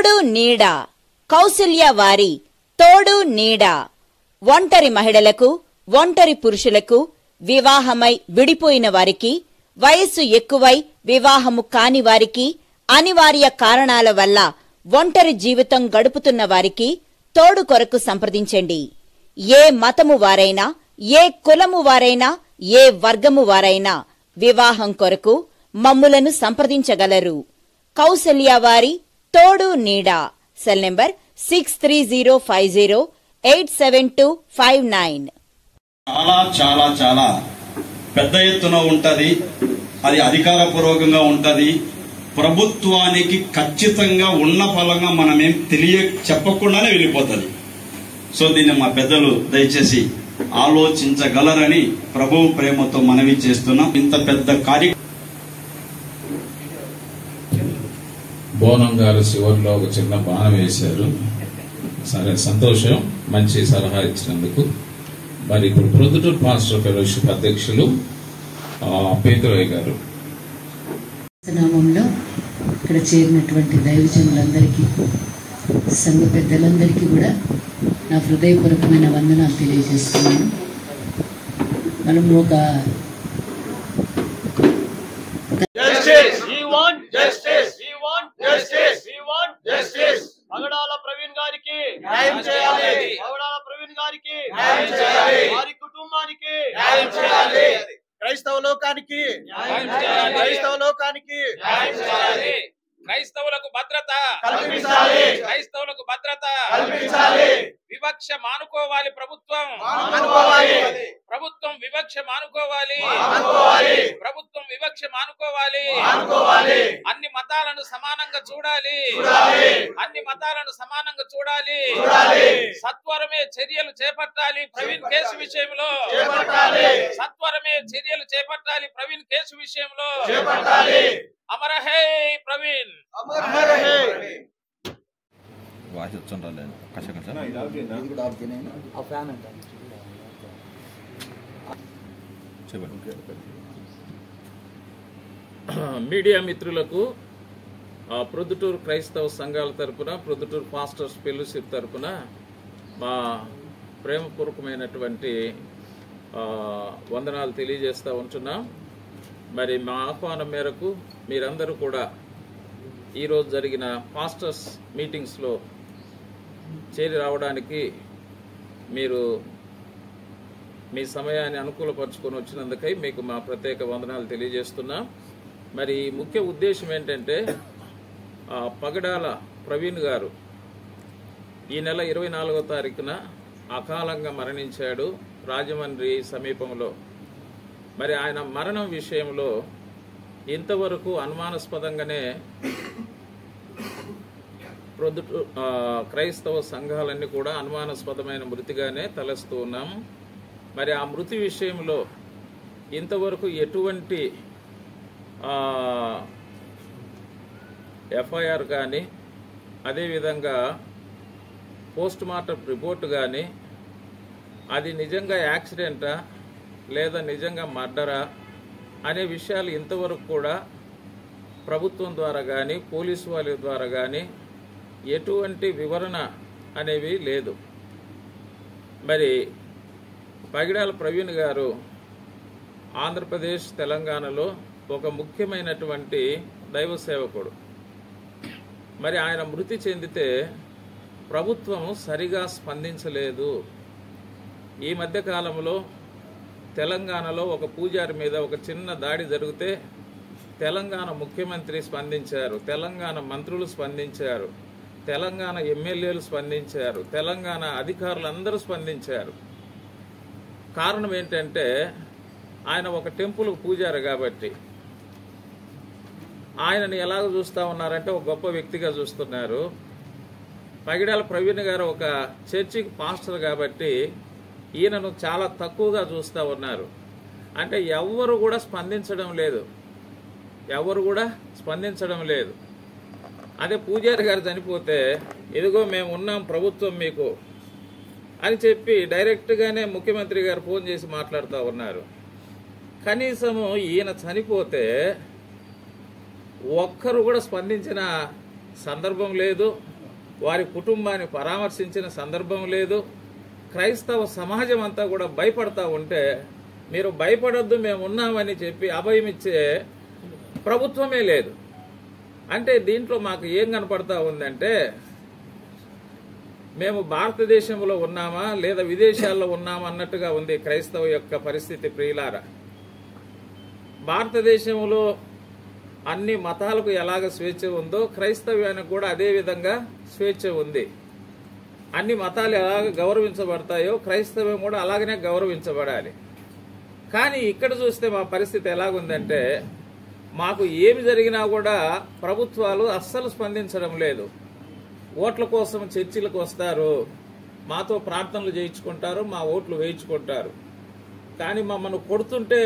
తోడు నీడ కౌసల్య వారి తోడు నీడ ఒంటరి మహిళలకు, ఒంటరి పురుషులకు, వివాహమై విడిపోయిన వారికి, వయస్సు ఎక్కువై వివాహము కాని వారికి, అనివార్య కారణాల వల్ల ఒంటరి జీవితం గడుపుతున్న వారికి తోడు కొరకు సంప్రదించండి. ఏ మతము వారైనా, ఏ కులము వారైనా, ఏ వర్గము వారైనా వివాహం కొరకు మమ్ములను సంప్రదించగలరు. కౌసల్య వారి తోడు నీడ. Cell number 6305087259. చాలా చాలా చాలా పెద్ద ఎత్తున ఉంటది. అది అధికారపూర్వకంగా ఉంటది. ప్రభుత్వానికి ఖచ్చితంగా ఉన్న ఫలంగా మనమేం చెప్పకుండానే వెళ్ళిపోతుంది. సో దీన్ని మా పెద్దలు దయచేసి ఆలోచించగలరని ప్రభువు ప్రేమతో మనవి చేస్తున్నాం. ఇంత పెద్ద కార్యక్రమం బోనం గారు శివర్లో ఒక చిన్న బాణం వేశారు. సరే, సంతోషం, మంచి సలహా ఇచ్చినందుకు. మరి ఇప్పుడు ప్రొద్దుటూరు పాస్టర్ ఫెలోషిప్ అధ్యక్షులు పేతురయ్య గారు నామంలో ఇక్కడ చేరినటువంటి దైవజనులందరికీ, సంఘ పెద్దలందరికీ కూడా నా హృదయపూర్వకమైన వందనాలు తెలియజేస్తున్నాను. మనము ఒక పగడాల ప్రవీణ్ గారికి న్యాయం చేయాలి. పగడాల ప్రవీణ్ గారికి న్యాయం చేయాలి. వారి కుటుంబానికి న్యాయం చేయాలి. క్రైస్తవ లోకానికి న్యాయం చేయాలి. క్రైస్తవ లోకానికి న్యాయం చేయాలి. క్రైస్తవులకు భద్రత కల్పించాలి. క్రైస్తవులకు భద్రత కల్పించాలి. వివక్ష మానుకోవాలి. ప్రభుత్వం వివక్ష మానుకోవాలి. ప్రభుత్వం వివక్ష మానుకోవాలి. అన్ని మతాలను సమానంగా చూడాలి. అన్ని మతాలను సమానంగా చూడాలి. సత్వరమే చర్యలు చేపట్టాలి. ప్రవీణ్ కేసు విషయంలో సత్వరమే చర్యలు చేపట్టాలి. ప్రవీణ్ కేసు విషయంలో అమర హే ప్రవీణ్. మీడియా మిత్రులకు ప్రొద్దుటూరు క్రైస్తవ సంఘాల తరపున, ప్రొద్దుటూరు పాస్టర్స్ ఫెలోషిప్ తరపున మా ప్రేమపూర్వకమైనటువంటి వందనాలు తెలియజేస్తూ ఉంటున్నాం. మరి మా ఆహ్వానం మేరకు మీరందరూ కూడా ఈరోజు జరిగిన పాస్టర్స్ మీటింగ్స్లో చేరి రావడానికి మీరు మీ సమయాన్ని అనుకూలపరుచుకొని వచ్చినందుకై మీకు మా ప్రత్యేక వందనాలు తెలియజేస్తున్నాం. మరి ముఖ్య ఉద్దేశం ఏంటంటే, పగడాల ప్రవీణ్ గారు ఈ నెల 24వ తారీఖున అకాలంగా మరణించాడు రాజమండ్రి సమీపంలో. మరి ఆయన మరణం విషయంలో ఇంతవరకు అనుమానాస్పదంగానే క్రైస్తవ సంఘాలన్నీ కూడా అనుమానాస్పదమైన మృతిగానే తలస్తూ ఉన్నాం. మరి ఆ మృతి విషయంలో ఇంతవరకు ఎటువంటి ఎఫ్ఐఆర్ కానీ, అదేవిధంగా పోస్ట్ మార్టం రిపోర్ట్ కానీ, అది నిజంగా యాక్సిడెంటా లేదా నిజంగా మర్డరా అనే విషయాలు ఇంతవరకు కూడా ప్రభుత్వం ద్వారా కానీ, పోలీసు వాళ్ళ ద్వారా కానీ ఎటువంటి వివరణ అనేవి లేదు. మరి పగిడాల ప్రవీణ్ గారు ఆంధ్రప్రదేశ్, తెలంగాణలో ఒక ముఖ్యమైనటువంటి దైవ సేవకుడు. మరి ఆయన మృతి చెందితే ప్రభుత్వం సరిగా స్పందించలేదు. ఈ మధ్య కాలంలో తెలంగాణలో ఒక పూజారి మీద ఒక చిన్న దాడి జరిగితే తెలంగాణ ముఖ్యమంత్రి స్పందించారు, తెలంగాణ మంత్రులు స్పందించారు, తెలంగాణ ఎమ్మెల్యేలు స్పందించారు, తెలంగాణ అధికారులందరూ స్పందించారు. కారణం ఏంటంటే, ఆయన ఒక టెంపుల్ పూజారి కాబట్టి ఆయనని ఎలాగ చూస్తూ ఉన్నారంటే ఒక గొప్ప వ్యక్తిగా చూస్తున్నారు. పగిడాల ప్రవీణ్ గారు ఒక చర్చికి పాస్టర్ కాబట్టి ఈయనను చాలా తక్కువగా చూస్తూ ఉన్నారు. అంటే ఎవరు కూడా స్పందించడం లేదు. అదే పూజారి గారు చనిపోతే, ఇదిగో మేము ఉన్నాం ప్రభుత్వం మీకు అని చెప్పి డైరెక్ట్గానే ముఖ్యమంత్రి గారు ఫోన్ చేసి మాట్లాడుతూ ఉన్నారు. కనీసము ఈయన చనిపోతే ఒక్కరు కూడా స్పందించిన సందర్భం లేదు. వారి కుటుంబాన్ని పరామర్శించిన సందర్భం లేదు. క్రైస్తవ సమాజం అంతా కూడా భయపడతా ఉంటే మీరు భయపడొద్దు, మేము ఉన్నామని చెప్పి అభయమిచ్చే ప్రభుత్వమే లేదు. అంటే దీంట్లో మాకు ఏం కనపడతా ఉందంటే మేము భారతదేశంలో ఉన్నామా లేదా విదేశాల్లో ఉన్నామా అన్నట్టుగా ఉంది క్రైస్తవ యొక్క పరిస్థితి. ప్రియులారా, భారతదేశంలో అన్ని మతాలకు ఎలాగ స్వేచ్ఛ ఉందో క్రైస్తవ్యానికి కూడా అదే విధంగా స్వేచ్ఛ ఉంది. అన్ని మతాలు ఎలాగ గౌరవించబడతాయో క్రైస్తవ్యం కూడా అలాగనే గౌరవించబడాలి. కానీ ఇక్కడ చూస్తే మా పరిస్థితి ఎలాగుందంటే మాకు ఏమి జరిగినా కూడా ప్రభుత్వాలు అస్సలు స్పందించడం లేదు. ఓట్ల కోసం చర్చిలకు వస్తారు, మాతో ప్రార్థనలు చేయించుకుంటారు, మా ఓట్లు వేయించుకుంటారు. కానీ మమ్మల్ని కొడుతుంటే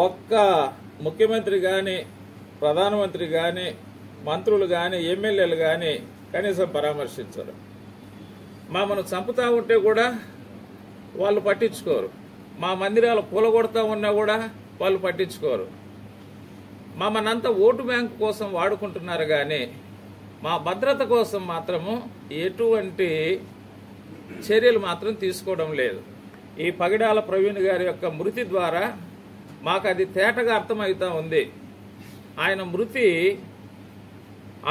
ఒక్క ముఖ్యమంత్రి కానీ ప్రధానమంత్రి కానీ మంత్రులు కానీ ఎమ్మెల్యేలు కానీ కనీసం పరామర్శించరు. మమ్మల్ని చంపుతా ఉంటే కూడా వాళ్ళు పట్టించుకోరు. మా మందిరాలు కూలగొడతా ఉన్నా కూడా వాళ్ళు పట్టించుకోరు. మమ్మల్ని అంతా ఓటు బ్యాంకు కోసం వాడుకుంటున్నారు కానీ మా భద్రత కోసం మాత్రము ఎటువంటి చర్యలు మాత్రం తీసుకోవడం లేదు. ఈ పగిడాల ప్రవీణ్ గారి యొక్క మృతి ద్వారా మాకు అది తేటగా అర్థమవుతా ఉంది. ఆయన మృతి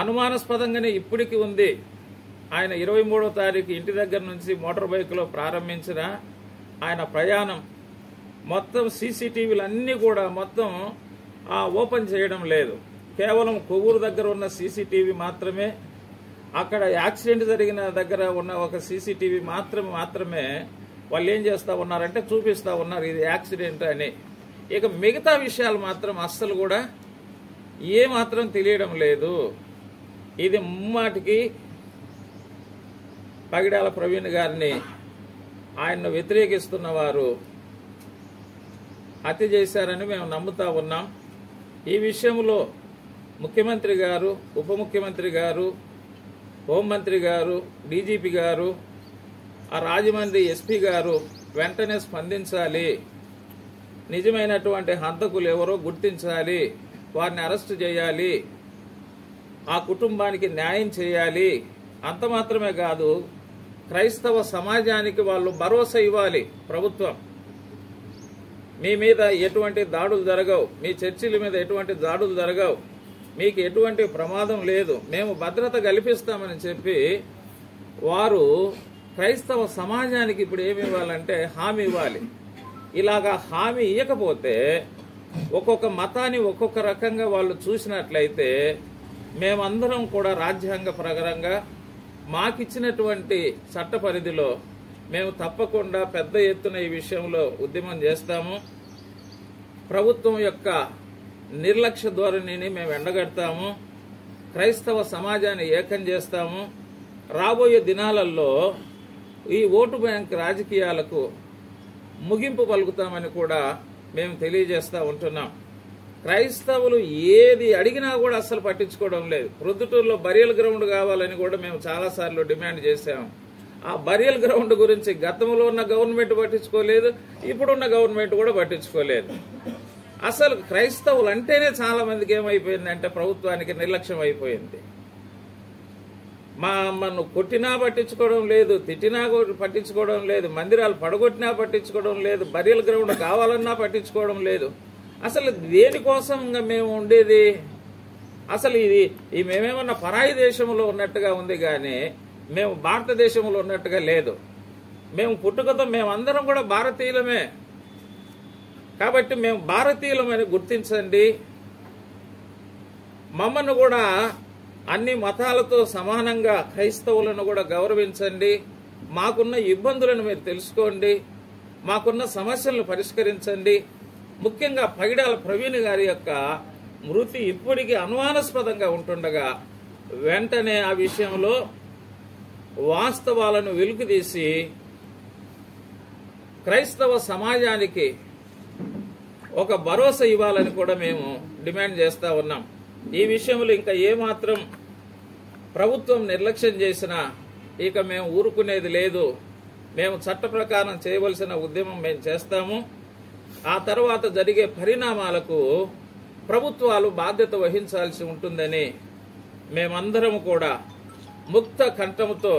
అనుమానాస్పదంగానే ఇప్పటికీ ఉంది. ఆయన 23వ తారీఖు ఇంటి దగ్గర నుంచి మోటార్ బైక్లో ప్రారంభించిన ఆయన ప్రయాణం మొత్తం సీసీటీవీలు అన్నీ కూడా మొత్తం ఓపెన్ చేయడం లేదు. కేవలం కొవ్వూరు దగ్గర ఉన్న సీసీటీవీ మాత్రమే, అక్కడ యాక్సిడెంట్ జరిగిన దగ్గర ఉన్న ఒక సీసీటీవీ మాత్రమే వాళ్ళు ఏం చేస్తా ఉన్నారంటే చూపిస్తా ఉన్నారు ఇది యాక్సిడెంట్ అని. ఇక మిగతా విషయాలు మాత్రం అస్సలు కూడా ఏ మాత్రం తెలియడం లేదు. ఇది ముమ్మాటికి పగిడాల ప్రవీణ్ గారిని ఆయన్ను వ్యతిరేకిస్తున్న వారు హత్య చేశారని మేము నమ్ముతా ఉన్నాం. ఈ విషయంలో ముఖ్యమంత్రి గారు, ఉప ముఖ్యమంత్రి గారు, హోంమంత్రి గారు, డీజీపీ గారు, ఆ రాజమండ్రి ఎస్పీ గారు వెంటనే స్పందించాలి. నిజమైనటువంటి హంతకులు ఎవరో గుర్తించాలి, వారిని అరెస్టు చేయాలి, ఆ కుటుంబానికి న్యాయం చేయాలి. అంత మాత్రమే కాదు, క్రైస్తవ సమాజానికి వాళ్ళు భరోసా ఇవ్వాలి. ప్రభుత్వం మీ మీద ఎటువంటి దాడులు జరగవు, మీ చర్చిల మీద ఎటువంటి దాడులు జరగవు, మీకు ఎటువంటి ప్రమాదం లేదు, మేము భద్రత కల్పిస్తామని చెప్పి వారు క్రైస్తవ సమాజానికి ఇప్పుడు ఏమి ఇవ్వాలంటే హామీ ఇవ్వాలి. ఇలాగా హామీ ఇవ్వకపోతే ఒక్కొక్క మతాన్ని ఒక్కొక్క రకంగా వాళ్ళు చూసినట్లయితే మేమందరం కూడా రాజ్యాంగ ప్రకారంగా మాకిచ్చినటువంటి చట్ట పరిధిలో మేము తప్పకుండా పెద్ద ఎత్తున ఈ విషయంలో ఉద్యమం చేస్తాము. ప్రభుత్వం యొక్క నిర్లక్ష్య ధోరణిని మేము ఎండగడతాము. క్రైస్తవ సమాజాన్ని ఏకం చేస్తాము. రాబోయే దినాలలో ఈ ఓటు బ్యాంక్ రాజకీయాలకు ముగింపు పలుకుతామని కూడా మేము తెలియజేస్తూ ఉంటున్నాం. క్రైస్తవులు ఏది అడిగినా కూడా అస్సలు పట్టించుకోవడం లేదు. ప్రొద్దుటూరులో బరియల్ గ్రౌండ్ కావాలని కూడా మేము చాలాసార్లు డిమాండ్ చేశాము. ఆ బరియల్ గ్రౌండ్ గురించి గతంలో ఉన్న గవర్నమెంట్ పట్టించుకోలేదు, ఇప్పుడున్న గవర్నమెంట్ కూడా పట్టించుకోలేదు. అసలు క్రైస్తవులు అంటేనే చాలా మందికి ఏమైపోయిందంటే ప్రభుత్వానికి నిర్లక్ష్యం అయిపోయింది. మమ్మల్ని కొట్టినా పట్టించుకోవడం లేదు, తిట్టినా పట్టించుకోవడం లేదు, మందిరాలు పడగొట్టినా పట్టించుకోవడం లేదు, బరియల్ గ్రౌండ్ కావాలన్నా పట్టించుకోవడం లేదు. అసలు దేనికోసం మేము ఉండేది? అసలు ఇది మేమేమన్నా పరాయి దేశంలో ఉన్నట్టుగా ఉంది కానీ మేము భారతదేశంలో ఉన్నట్టుగా లేదు. మేము పుట్టుకతో మేమందరం కూడా భారతీయులమే. కాబట్టి మేము భారతీయులమని గుర్తించండి. మమ్మల్ని కూడా అన్ని మతాలతో సమానంగా క్రైస్తవులను కూడా గౌరవించండి. మాకున్న ఇబ్బందులను మీరు తెలుసుకోండి, మాకున్న సమస్యలను పరిష్కరించండి. ముఖ్యంగా పగిడాల ప్రవీణ్ గారి యొక్క మృతి ఇప్పటికీ అనుమానాస్పదంగా ఉంటుండగా వెంటనే ఆ విషయంలో వాస్తవాలను వెలుగుతీసి క్రైస్తవ సమాజానికి ఒక భరోసా ఇవ్వాలని కూడా మేము డిమాండ్ చేస్తా ఉన్నాం. ఈ విషయంలో ఇంకా ఏమాత్రం ప్రభుత్వం నిర్లక్ష్యం చేసినా ఇక మేము ఊరుకునేది లేదు. మేము చట్ట ప్రకారం చేయవలసిన ఉద్యమం మేము చేస్తాము. ఆ తర్వాత జరిగే పరిణామాలకు ప్రభుత్వాలు బాధ్యత వహించాల్సి ఉంటుందని మేమందరం కూడా ముక్త కంఠంతో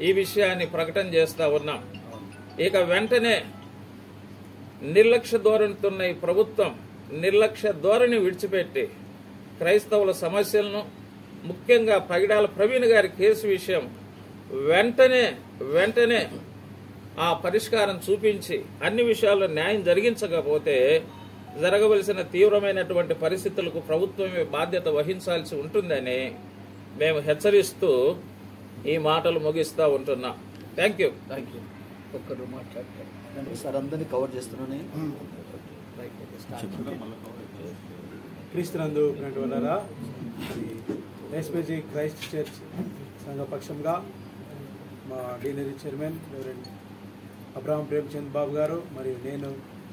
ఈ విషయాన్ని ప్రకటన చేస్తా ఉన్నాం. ఇక వెంటనే నిర్లక్ష్య ధోరణితున్న ఈ ప్రభుత్వం నిర్లక్ష్య ధోరణి విడిచిపెట్టి క్రైస్తవుల సమస్యలను, ముఖ్యంగా పగిడాల ప్రవీణ్ గారి కేసు విషయం వెంటనే ఆ పరిష్కారం చూపించి అన్ని విషయాల్లో న్యాయం జరిగించకపోతే జరగవలసిన తీవ్రమైనటువంటి పరిస్థితులకు ప్రభుత్వమే బాధ్యత వహించాల్సి ఉంటుందని మేము హెచ్చరిస్తూ ఈ మాటలు ముగిస్తూ ఉంటున్నాం. Thank you. ఒక్కరు మాట్లాడతారు సార్, అందరినీ కవర్ చేస్తున్నాను. క్రీస్తునందు ప్రియులారా, ఎస్పీజీ క్రైస్ట్ చర్చ్ సంఘ పక్షంగా మా deanery chairman reverend Abraham Premchand Babu గారు మరియు నేను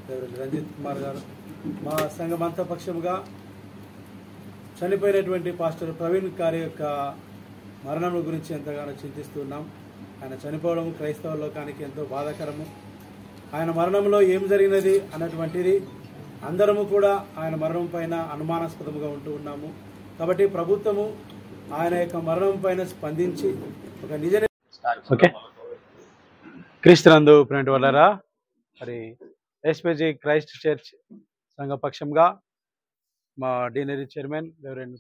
రెవరెండ్ రంజిత్ కుమార్ గారు మా సంఘమంతా పక్షంగా చనిపోయినటువంటి పాస్టర్ ప్రవీణ్ గారి యొక్క మరణం గురించి ఎంతగానో చింతిస్తున్నాం. ఆయన చనిపోవడం క్రైస్తవ లోకానికి ఎంతో బాధాకరము. ఆయన మరణంలో ఏం జరిగినది అన్నటువంటిది అందరము కూడా ఆయన మరణం పైన అనుమానాస్పదంగా ఉంటూ ఉన్నాము. కాబట్టి ప్రభుత్వము ఆయన యొక్క మరణం పైన స్పందించి ఒక నిజ క్రీస్తునందు ప్రియులారా, మరి ఎస్పీజీ క్రైస్ట్ చర్చ్ సంఘ పక్షంగా మా deanery chairman reverend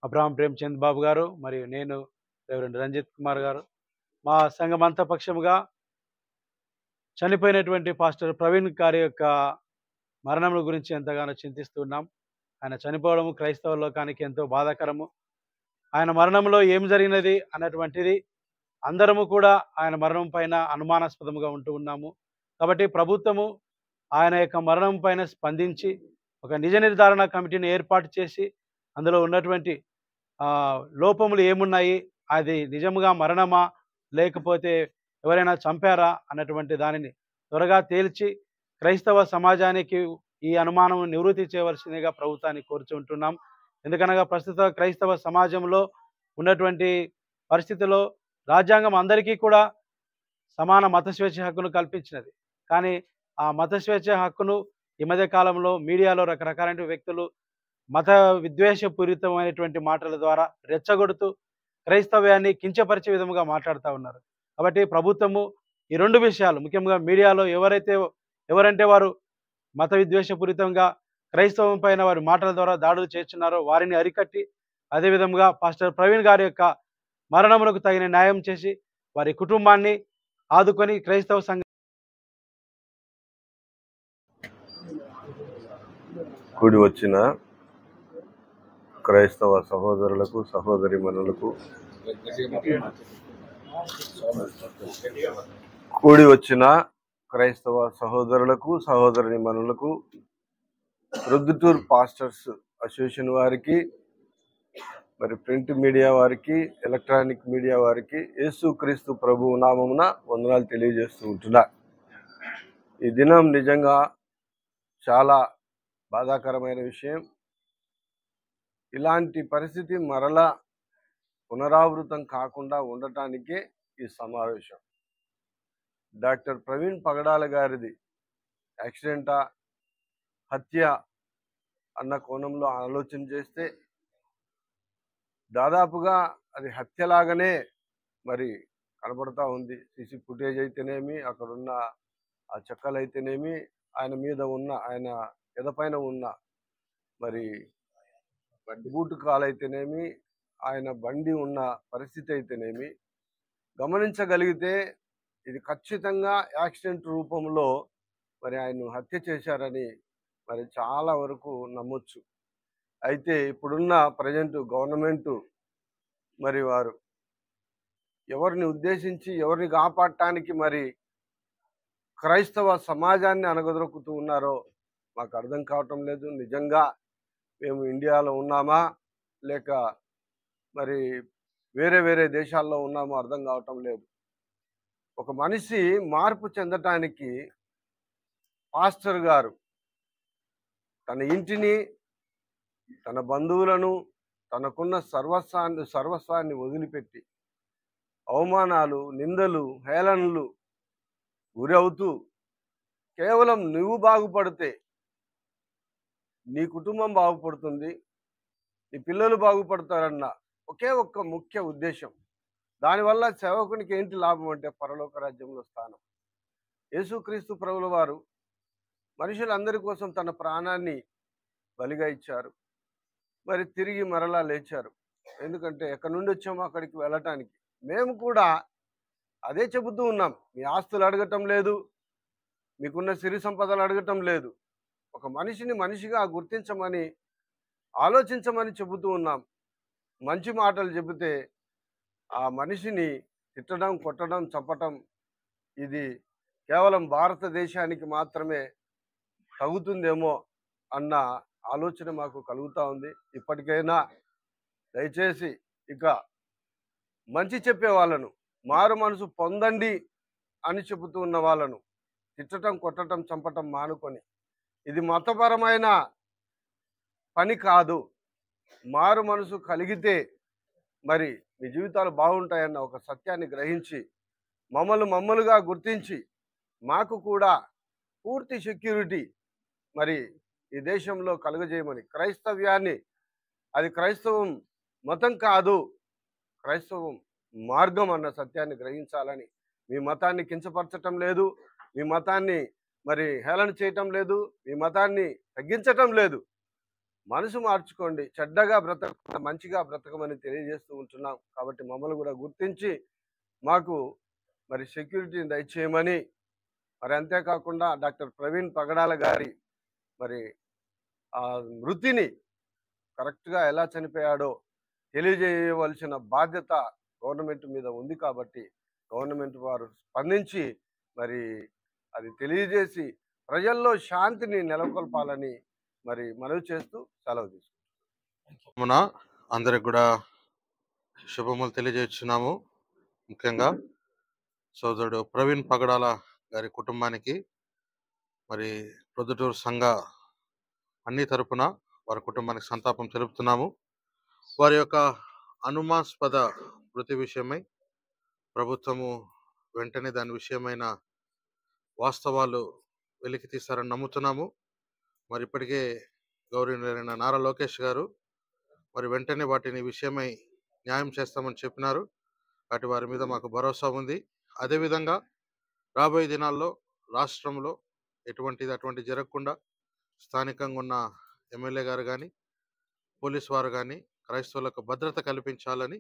Abraham Premchand Babu గారు మరియు నేను రెవరెండ్ రంజిత్ కుమార్ గారు మా సంఘమంతా పక్షముగా చనిపోయినటువంటి పాస్టర్ ప్రవీణ్ గారి యొక్క మరణం గురించి ఎంతగానో చింతిస్తున్నాం. ఆయన చనిపోవడం క్రైస్తవ లోకానికి ఎంతో బాధాకరము. ఆయన మరణంలో ఏం జరిగినది అన్నటువంటిది అందరము కూడా ఆయన మరణం పైన అనుమానాస్పదంగా ఉంటూ ఉన్నాము. కాబట్టి ప్రభుత్వము ఆయన యొక్క మరణం పైన స్పందించి ఒక నిజ నిర్ధారణ కమిటీని ఏర్పాటు చేసి అందులో ఉన్నటువంటి లోపములు ఏమున్నాయి, అది నిజముగా మరణమా లేకపోతే ఎవరైనా చంపారా అన్నటువంటి దానిని త్వరగా తేల్చి క్రైస్తవ సమాజానికి ఈ అనుమానం నివృత్తి చేయవలసిందిగా ప్రభుత్వాన్ని కోరుచుంటున్నాం. ఎందుకనగా ప్రస్తుత క్రైస్తవ సమాజంలో ఉన్నటువంటి పరిస్థితిలో రాజ్యాంగం అందరికీ కూడా సమాన మత స్వేచ్ఛ హక్కును కల్పించినది. కానీ ఆ మత స్వేచ్ఛ హక్కును ఈ మధ్య కాలంలో మీడియాలో రకరకాల వ్యక్తులు మత విద్వేషపూరితమైనటువంటి మాటల ద్వారా రెచ్చగొడుతూ క్రైస్తవ్యాన్ని కించపరిచే విధంగా మాట్లాడుతూ ఉన్నారు. కాబట్టి ప్రభుత్వము ఈ రెండు విషయాలు, ముఖ్యంగా మీడియాలో ఎవరంటే వారు మత విద్వేషపూరితంగా క్రైస్తవం పైన వారి మాటల ద్వారా దాడులు చేస్తున్నారో వారిని అరికట్టి, అదేవిధంగా పాస్టర్ ప్రవీణ్ గారి యొక్క మరణములకు తగిన న్యాయం చేసి వారి కుటుంబాన్ని ఆదుకొని క్రైస్తవ సంఘ కూడి వచ్చిన క్రైస్తవ సహోదరులకు సహోదరీమణులకు ప్రొద్దుటూరు పాస్టర్స్ అసోసియేషన్ వారికి, మరి ప్రింట్ మీడియా వారికి, ఎలక్ట్రానిక్ మీడియా వారికి యేసుక్రీస్తు ప్రభువు నామమున వందనాలు తెలియజేస్తూ ఉంటున్నా. ఈ దినం నిజంగా చాలా బాధాకరమైన విషయం. ఇలాంటి పరిస్థితి మరలా పునరావృతం కాకుండా ఉండటానికే ఈ సమావేశం. డాక్టర్ ప్రవీణ్ పగడాల గారిది యాక్సిడెంటా, హత్య అన్న కోణంలో ఆలోచన చేస్తే దాదాపుగా అది హత్యలాగానే మరి కనబడతా ఉంది. సీసీ ఫుటేజ్ అయితేనేమి, అక్కడున్న ఆ చెక్కలు అయితేనేమి, ఆయన మీద ఉన్న, ఆయన ఎదపైన ఉన్న మరి బూటు కాలు అయితేనేమి, ఆయన బండి ఉన్న పరిస్థితి అయితేనేమి గమనించగలిగితే ఇది ఖచ్చితంగా యాక్సిడెంట్ రూపంలో మరి ఆయన హత్య చేశారని మరి చాలా వరకు నమ్మొచ్చు. అయితే ఇప్పుడున్న ప్రజెంట్ గవర్నమెంటు మరి వారు ఎవరిని ఉద్దేశించి ఎవరిని కాపాడటానికి మరి క్రైస్తవ సమాజాన్ని అనగదొక్కుతూ ఉన్నారో మాకు అర్థం కావటం లేదు. నిజంగా మేము ఇండియాలో ఉన్నామా లేక మరి వేరే వేరే దేశాల్లో ఉన్నామో అర్థం కావటం లేదు. ఒక మనిషి మార్పు చెందటానికి పాస్టర్ గారు తన ఇంటిని, తన బంధువులను, తనకున్న సర్వస్వాన్ని వదిలిపెట్టి అవమానాలు, నిందలు, హేళనలు గురవుతూ కేవలం నువ్వు బాగుపడితే నీ కుటుంబం బాగుపడుతుంది, నీ పిల్లలు బాగుపడతారన్న ఒకే ఒక్క ముఖ్య ఉద్దేశం దానివల్ల సేవకునికి ఏంటి లాభం అంటే పరలోక రాజ్యంలో స్థానం. యేసుక్రీస్తు ప్రభుల వారు మనుషులందరి కోసం తన ప్రాణాన్ని బలిగా ఇచ్చారు. మరి తిరిగి మరలా లేచారు. ఎందుకంటే ఎక్కడి నుండి వచ్చామో అక్కడికి వెళ్ళటానికి. మేము కూడా అదే చెబుతూ ఉన్నాం. మీ ఆస్తులు అడగటం లేదు, మీకున్న సిరి సంపదలు అడగటం లేదు. ఒక మనిషిని మనిషిగా గుర్తించమని, ఆలోచించమని చెబుతూ ఉన్నాం. మంచి మాటలు చెబితే ఆ మనిషిని తిట్టడం, కొట్టడం, చంపటం ఇది కేవలం భారతదేశానికి మాత్రమే తగ్గుతుందేమో అన్న ఆలోచన మాకు కలుగుతూ ఉంది. ఇప్పటికైనా దయచేసి ఇక మంచి చెప్పే వాళ్ళను, మారు మనసు పొందండి అని చెబుతూ ఉన్న వాళ్ళను తిట్టడం, కొట్టడం, చంపటం మానుకొని, ఇది మతపరమైన పని కాదు, మారు మనసు కలిగితే మరి మీ జీవితాలు బాగుంటాయన్న ఒక సత్యాన్ని గ్రహించి మమ్మలుగా గుర్తించి మాకు కూడా పూర్తి సెక్యూరిటీ మరి ఈ దేశంలో కలుగజేయమని, క్రైస్తవ్యాన్ని, అది క్రైస్తవం మతం కాదు, క్రైస్తవం మార్గం అన్న సత్యాన్ని గ్రహించాలని, మీ మతాన్ని కించపరచటం లేదు, మీ మతాన్ని మరి హేళన చేయటం లేదు, మీ మతాన్ని తగ్గించటం లేదు. మనసు మార్చుకోండి, చెడ్డగా బ్రతక మంచిగా బ్రతకమని తెలియజేస్తూ ఉంటున్నాం. కాబట్టి మమ్మల్ని కూడా గుర్తించి మాకు మరి సెక్యూరిటీని దయచేయమని, మరి అంతేకాకుండా డాక్టర్ ప్రవీణ్ పగడాల గారి మరి ఆ మృతిని కరెక్ట్గా ఎలా చనిపోయాడో తెలియజేయవలసిన బాధ్యత గవర్నమెంట్ మీద ఉంది. కాబట్టి గవర్నమెంట్ వారు స్పందించి మరి అది తెలియజేసి ప్రజల్లో శాంతిని నెలకొల్పాలని మరి మనవి చేస్తూ సెలవు తీసుకుంటున్నాం. అందరికి కూడా శుభములు తెలియజేస్తున్నాము. ముఖ్యంగా సోదరుడు ప్రవీణ్ పగడాల గారి కుటుంబానికి మరి ప్రొద్దుటూరు సంఘ అన్ని తరపున వారి కుటుంబానికి సంతాపం తెలుపుతున్నాము. వారి యొక్క అనుమానాస్పద మృతి విషయమై ప్రభుత్వము వెంటనే దాని విషయమైన వాస్తవాలు వెలికి తీస్తారని నమ్ముతున్నాము. మరి ఇప్పటికే గౌరవనీయులైన నారా లోకేష్ గారు మరి వెంటనే వాటిని విషయమై న్యాయం చేస్తామని చెప్పినారు. వాటి వారి మీద మాకు భరోసా ఉంది. అదేవిధంగా రాబోయే దినాల్లో రాష్ట్రంలో అటువంటి జరగకుండా స్థానికంగా ఉన్న ఎమ్మెల్యే గారు కానీ, పోలీసు వారు కానీ క్రైస్తవులకు భద్రత కల్పించాలని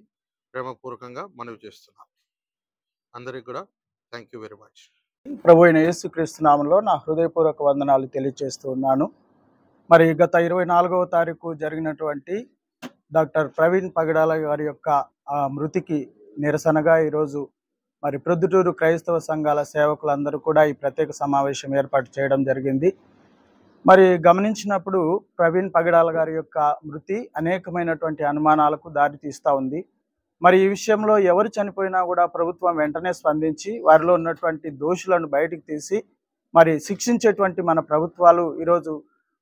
ప్రేమపూర్వకంగా మనవి చేస్తున్నాం. అందరికీ కూడా థ్యాంక్ యూ వెరీ మచ్. ప్రభు అయిన యేసుక్రీస్తు నామములో నా హృదయపూర్వక వందనాలు తెలియజేస్తూ ఉన్నాను. మరి గత 24వ తారీఖు జరిగినటువంటి డాక్టర్ ప్రవీణ్ పగడాల గారి యొక్క మృతికి నిరసనగా ఈరోజు మరి ప్రొద్దుటూరు క్రైస్తవ సంఘాల సేవకులందరూ కూడా ఈ ప్రత్యేక సమావేశం ఏర్పాటు చేయడం జరిగింది. మరి గమనించినప్పుడు ప్రవీణ్ పగడాల గారి యొక్క మృతి అనేకమైనటువంటి అనుమానాలకు దారి తీస్తూ ఉంది. మరి ఈ విషయంలో ఎవరు చనిపోయినా కూడా ప్రభుత్వం వెంటనే స్పందించి వారిలో ఉన్నటువంటి దోషులను బయటికి తీసి మరి శిక్షించేటువంటి మన ప్రభుత్వాలు ఈరోజు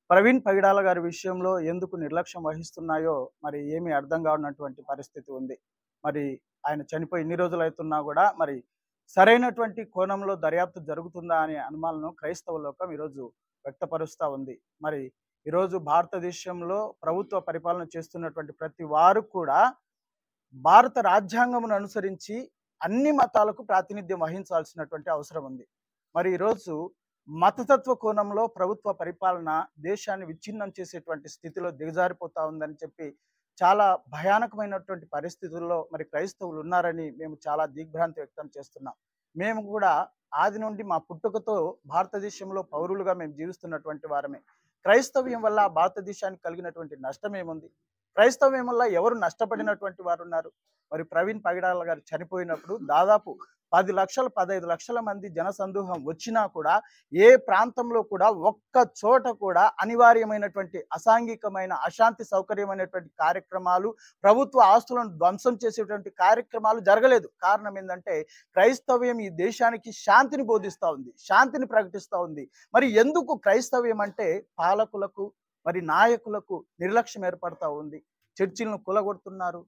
ప్రవీణ్ పగడాల గారి విషయంలో ఎందుకు నిర్లక్ష్యం వహిస్తున్నాయో మరి ఏమీ అర్థం కానటువంటి పరిస్థితి ఉంది. మరి ఆయన చనిపోయి ఇన్ని రోజులు అవుతున్నా కూడా మరి సరైనటువంటి కోణంలో దర్యాప్తు జరుగుతుందా అనే అనుమానం క్రైస్తవ లోకం ఈరోజు వ్యక్తపరుస్తూ ఉంది. మరి ఈరోజు భారతదేశంలో ప్రభుత్వ పరిపాలన చేస్తున్నటువంటి ప్రతి వారు కూడా భారత రాజ్యాంగమును అనుసరించి అన్ని మతాలకు ప్రాతినిధ్యం వహించాల్సినటువంటి అవసరం ఉంది. మరి ఈరోజు మతతత్వ కోణంలో ప్రభుత్వ పరిపాలన దేశాన్ని విచ్ఛిన్నం చేసేటువంటి స్థితిలో దిగజారిపోతా ఉందని చెప్పి చాలా భయానకమైనటువంటి పరిస్థితుల్లో మరి క్రైస్తవులు ఉన్నారని మేము చాలా దిగ్భ్రాంతి వ్యక్తం చేస్తున్నాం. మేము కూడా ఆది నుండి మా పుట్టుకతో భారతదేశంలో పౌరులుగా మేము జీవిస్తున్నటువంటి వారమే. క్రైస్తవ్యం వల్ల భారతదేశానికి కలిగినటువంటి నష్టం ఏముంది? క్రైస్తవ్యం వల్ల ఎవరు నష్టపడినటువంటి వారు ఉన్నారు? మరి ప్రవీణ్ పగడాల గారు చనిపోయినప్పుడు దాదాపు 10 లక్షల 15 లక్షల మంది జనసందోహం వచ్చినా కూడా ఏ ప్రాంతంలో కూడా ఒక్క చోట కూడా అనివార్యమైనటువంటి అసాంఘికమైన అశాంతి సౌకర్యమైనటువంటి కార్యక్రమాలు, ప్రభుత్వ ఆస్తులను ధ్వంసం చేసేటువంటి కార్యక్రమాలు జరగలేదు. కారణం ఏంటంటే క్రైస్తవ్యం ఈ దేశానికి శాంతిని బోధిస్తూ ఉంది, శాంతిని ప్రకటిస్తూ ఉంది. మరి ఎందుకు క్రైస్తవ్యం అంటే పాలకులకు మరి నాయకులకు నిర్లక్ష్యం ఏర్పడతా ఉంది? చర్చిలను కూలగొడుతున్నారు,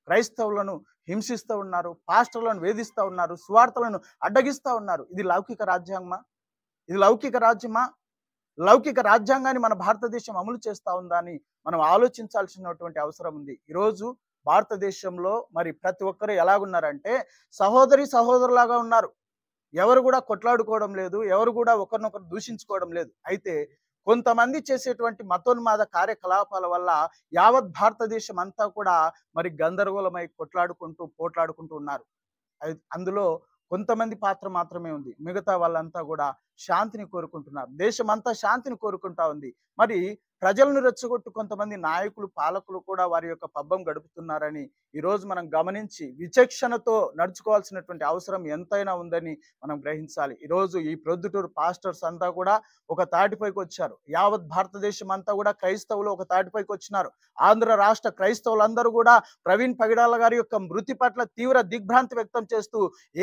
క్రైస్తవులను హింసిస్తూ ఉన్నారు, పాస్టర్లను వేధిస్తూ ఉన్నారు, సువార్తలను అడ్డగిస్తూ ఉన్నారు. ఇది లౌకిక రాజ్యాంగమా? ఇది లౌకిక రాజ్యమా? లౌకిక రాజ్యాంగాన్ని మన భారతదేశం అమలు చేస్తూ ఉందా అని మనం ఆలోచించాల్సినటువంటి అవసరం ఉంది. ఈరోజు భారతదేశంలో మరి ప్రతి ఒక్కరు ఎలాగున్నారంటే సహోదరులాగా ఉన్నారు. ఎవరు కూడా కొట్లాడుకోవడం లేదు, ఎవరు కూడా ఒకరినొకరు దూషించుకోవడం లేదు. అయితే కొంతమంది చేసేటువంటి మతోన్మాద కార్యకలాపాల వల్ల యావత్ భారతదేశం అంతా కూడా మరి గందరగోళమై పోట్లాడుకుంటూ ఉన్నారు. అందులో కొంతమంది పాత్ర మాత్రమే ఉంది. మిగతా వాళ్ళంతా కూడా శాంతిని కోరుకుంటున్నారు. దేశం అంతా శాంతిని కోరుకుంటా ఉంది. మరి ప్రజలను రెచ్చగొట్టు కొంతమంది నాయకులు, పాలకులు కూడా వారి యొక్క పబ్బం గడుపుతున్నారని ఈరోజు మనం గమనించి విచక్షణతో నడుచుకోవాల్సినటువంటి అవసరం ఎంతైనా ఉందని మనం గ్రహించాలి. ఈరోజు ఈ ప్రొద్దుటూరు పాస్టర్స్ అంతా కూడా ఒక తాటిపైకి వచ్చారు. యావత్ భారతదేశం అంతా కూడా క్రైస్తవులు ఒక తాటిపైకి వచ్చినారు. ఆంధ్ర రాష్ట్ర క్రైస్తవులందరూ కూడా ప్రవీణ్ పగిడాల గారి యొక్క మృతి పట్ల తీవ్ర దిగ్భ్రాంతి వ్యక్తం చేస్తూ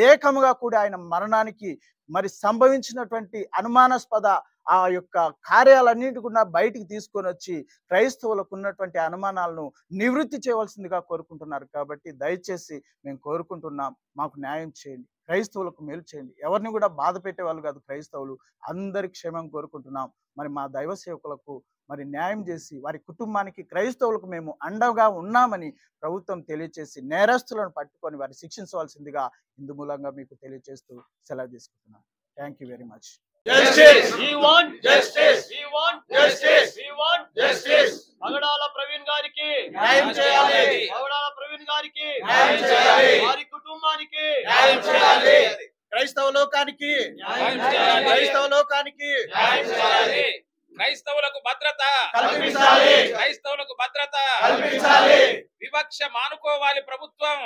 ఏకముగా కూడా ఆయన మరణానికి మరి సంభవించినటువంటి అనుమానాస్పద ఆ యొక్క కార్యాలన్నింటి కూడా బయటికి తీసుకొని వచ్చి క్రైస్తవులకు ఉన్నటువంటి అనుమానాలను నివృత్తి చేయవలసిందిగా కోరుకుంటున్నారు. కాబట్టి దయచేసి మేము కోరుకుంటున్నాం, మాకు న్యాయం చేయండి, క్రైస్తవులకు మేలు చేయండి. ఎవరిని కూడా బాధ పెట్టే వాళ్ళు కాదు క్రైస్తవులు, అందరి క్షేమం కోరుకుంటున్నాం. మరి మా దైవ సేవకులకు మరి న్యాయం చేసి వారి కుటుంబానికి, క్రైస్తవులకు మేము అండగా ఉన్నామని ప్రభుత్వం తెలియచేసి నేరస్తులను పట్టుకొని వారిని శిక్షించవలసిందిగా ఇందు మూలంగా మీకు తెలియజేస్తూ సెలవు తీసుకుంటున్నాను. Thank you very much. Justice. We want justice. We want justice. We want justice. పగడాల ప్రవీణ్ గారికి న్యాయం చేయాలి. పగడాల ప్రవీణ్ గారికి న్యాయం చేయాలి. వారి కుటుంబానికి న్యాయం చేయాలి. క్రైస్తవ లోకానికి న్యాయం చేయాలి. క్రైస్తవ లోకానికి న్యాయం చేయాలి. క్రైస్తవులకు భద్రత కల్పించాలి. క్రైస్తవులకు భద్రత కల్పించాలి. వివక్ష మానుకోవాలి. ప్రభుత్వం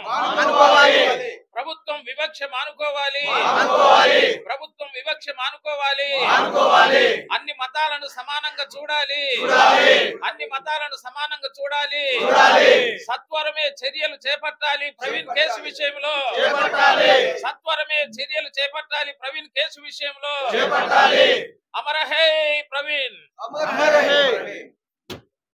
వివక్ష మానుకోవాలి. ప్రభుత్వం వివక్ష మానుకోవాలి. అన్ని మతాలను సమానంగా చూడాలి. సత్వరమే చర్యలు చేపట్టాలి ప్రవీణ్ కేసు విషయంలో. అమర హే ప్రవీణ్.